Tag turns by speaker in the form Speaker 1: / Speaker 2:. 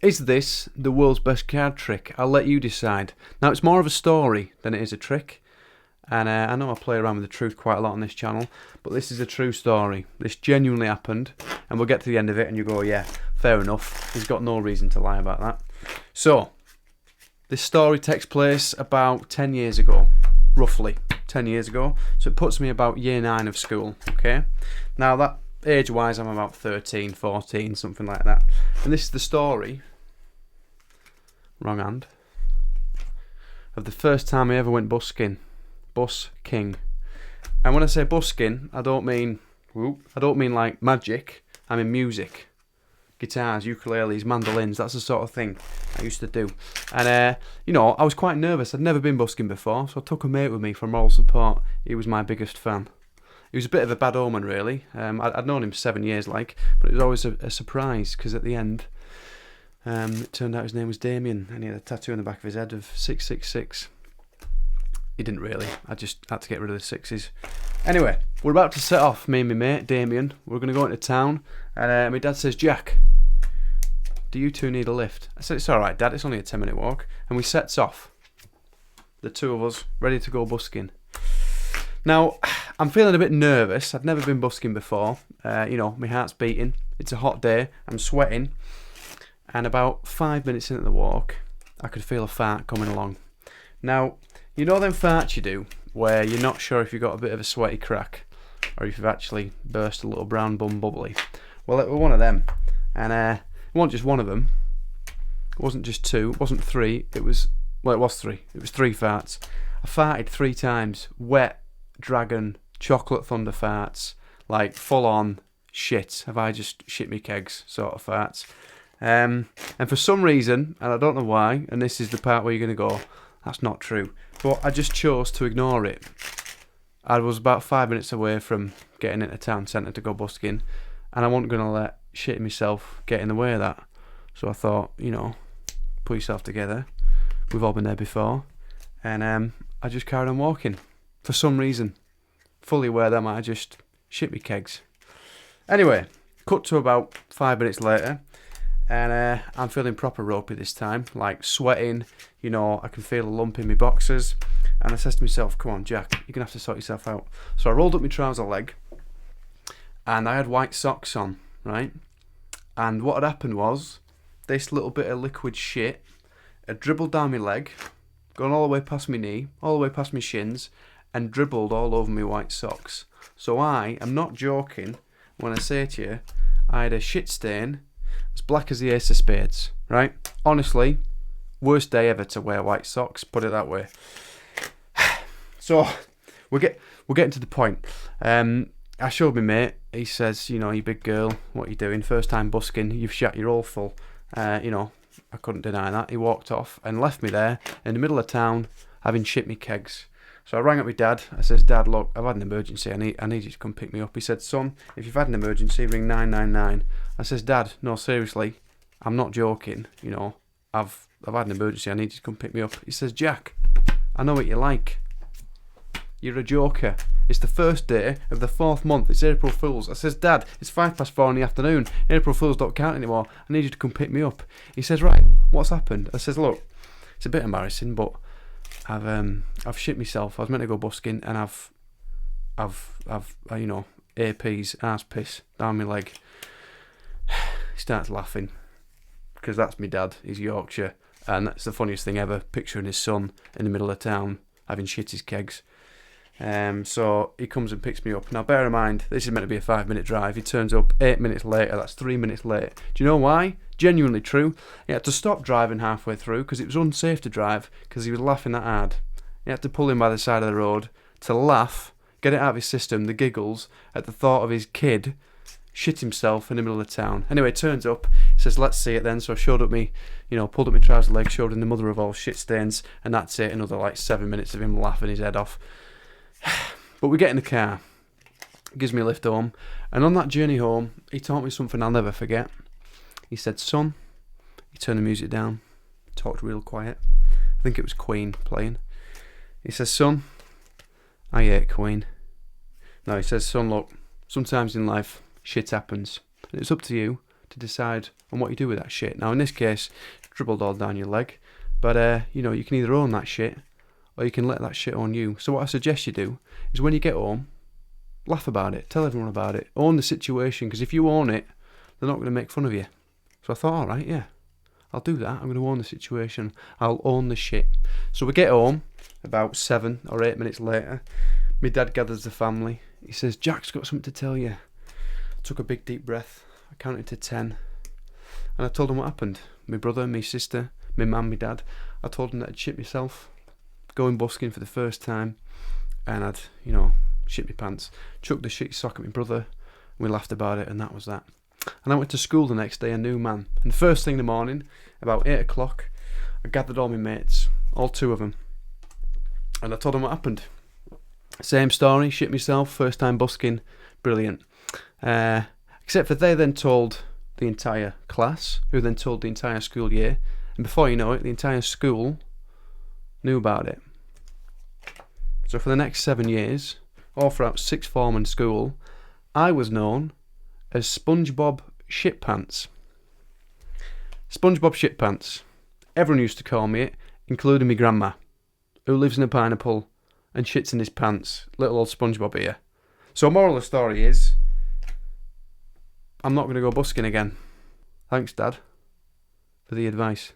Speaker 1: Is this the world's best card trick? I'll let you decide. Now, it's more of a story than it is a trick. And I know I play around with the truth quite a lot on this channel, but this is a true story. This genuinely happened, and we'll get to the end of it and you go, yeah, fair enough. He's got no reason to lie about that. So, this story takes place about 10 years ago, roughly 10 years ago. So it puts me about year 9 of school, okay? Now, that age-wise, I'm about 13, 14, something like that. And this is the story, wrong hand, of the first time I ever went busking. Busking. And when I say busking, I don't mean like magic. I mean music. Guitars, ukuleles, mandolins, that's the sort of thing I used to do. And, I was quite nervous. I'd never been busking before, so I took a mate with me for moral support. He was my biggest fan. He was a bit of a bad omen, really. I'd known him 7 years, but it was always a surprise, because at the end, it turned out his name was Damien, and he had a tattoo on the back of his head of 666. He didn't really. I just had to get rid of the sixes. Anyway, we're about to set off, me and my mate, Damien. We're going to go into town. And my dad says, Jack, do you two need a lift? I said, it's all right, Dad. It's only a 10-minute walk. And we sets off. The two of us, ready to go busking. Now, I'm feeling a bit nervous. I've never been busking before. My heart's beating. It's a hot day. I'm sweating. And about 5 minutes into the walk, I could feel a fart coming along. Now, you know them farts you do, where you're not sure if you've got a bit of a sweaty crack, or if you've actually burst a little brown bum bubbly. Well, it was one of them, and it wasn't just one of them. It wasn't just two, it wasn't three, it was three. It was 3 farts. I farted 3 times, wet, dragon, chocolate thunder farts, like full on shit. Have I just shit me kegs sort of farts. And for some reason, and I don't know why, and this is the part where you're going to go, that's not true. But I just chose to ignore it. I was about 5 minutes away from getting into town centre to go busking, and I wasn't going to let shitting myself get in the way of that. So I thought, put yourself together. We've all been there before. And I just carried on walking. For some reason. Fully aware that I might have just shit me kegs. Anyway, cut to about 5 minutes later. And I'm feeling proper ropey this time, like sweating, I can feel a lump in my boxers. And I says to myself, come on, Jack, you're going to have to sort yourself out. So I rolled up my trouser leg, and I had white socks on, right? And what had happened was, this little bit of liquid shit had dribbled down my leg, gone all the way past my knee, all the way past my shins, and dribbled all over my white socks. So I am not joking when I say to you, I had a shit stain as black as the ace of spades, right? Honestly, worst day ever to wear white socks, put it that way. So, we're getting to the point. I showed my mate, he says, you big girl, what are you doing? First time busking, you've shat your all full. I couldn't deny that. He walked off and left me there in the middle of town having shit me kegs. So I rang up my dad. I says, Dad, look, I've had an emergency. I need you to come pick me up. He said, son, if you've had an emergency, ring 999. I says, Dad, no, seriously, I'm not joking. I've had an emergency. I need you to come pick me up. He says, Jack, I know what you're like. You're a joker. It's the first day of the 4th month. It's April Fool's. I says, Dad, it's 4:05 in the afternoon. April Fools don't count anymore. I need you to come pick me up. He says, right, what's happened? I says, look, it's a bit embarrassing, but I've shit myself. I was meant to go busking, and I've AP's arse piss down my leg. He starts laughing, because that's my dad. He's Yorkshire, and that's the funniest thing ever, picturing his son in the middle of town having shit his kegs. So he comes and picks me up. Now bear in mind, this is meant to be a 5-minute drive. He turns up 8 minutes later. That's 3 minutes late. Do you know why? Genuinely true. He had to stop driving halfway through because it was unsafe to drive because he was laughing that hard. He had to pull him by the side of the road to laugh, get it out of his system, the giggles at the thought of his kid shit himself in the middle of town. Anyway, turns up, he says, let's see it then. So I showed up me, pulled up my trouser leg, showed him the mother of all shit stains, and that's it. Another 7 minutes of him laughing his head off. But we get in the car, gives me a lift home, and on that journey home, he taught me something I'll never forget. He said, son, he turned the music down, talked real quiet. I think it was Queen playing. He says, son, I hate Queen. No, he says, son, look, sometimes in life, shit happens, and it's up to you to decide on what you do with that shit. Now, in this case, dribbled all down your leg. But, you know, you can either own that shit or you can let that shit own you. So what I suggest you do is when you get home, laugh about it. Tell everyone about it. Own the situation, because if you own it, they're not going to make fun of you. So I thought, all right, yeah, I'll do that. I'm going to own the situation. I'll own the shit. So we get home about 7 or 8 minutes later. My dad gathers the family. He says, Jack's got something to tell you. I took a big deep breath. I counted to 10. And I told him what happened. My brother, my sister, my mum, my dad. I told him that I'd shit myself, going busking for the first time. And I'd, you know, shit my pants. Chucked the shit sock at my brother. And we laughed about it, and that was that. And I went to school the next day, a new man. And first thing in the morning, about 8 o'clock, I gathered all my mates, all 2 of them. And I told them what happened. Same story, shit myself, first time busking, brilliant. Except for they then told the entire class, who then told the entire school year. And before you know it, the entire school knew about it. So for the next 7 years, all throughout sixth form and school, I was known as Spongebob Shit Pants. Spongebob Shit Pants. Everyone used to call me it, including my grandma, who lives in a pineapple and shits in his pants. Little old Spongebob here. So moral of the story is, I'm not going to go busking again. Thanks, Dad, for the advice.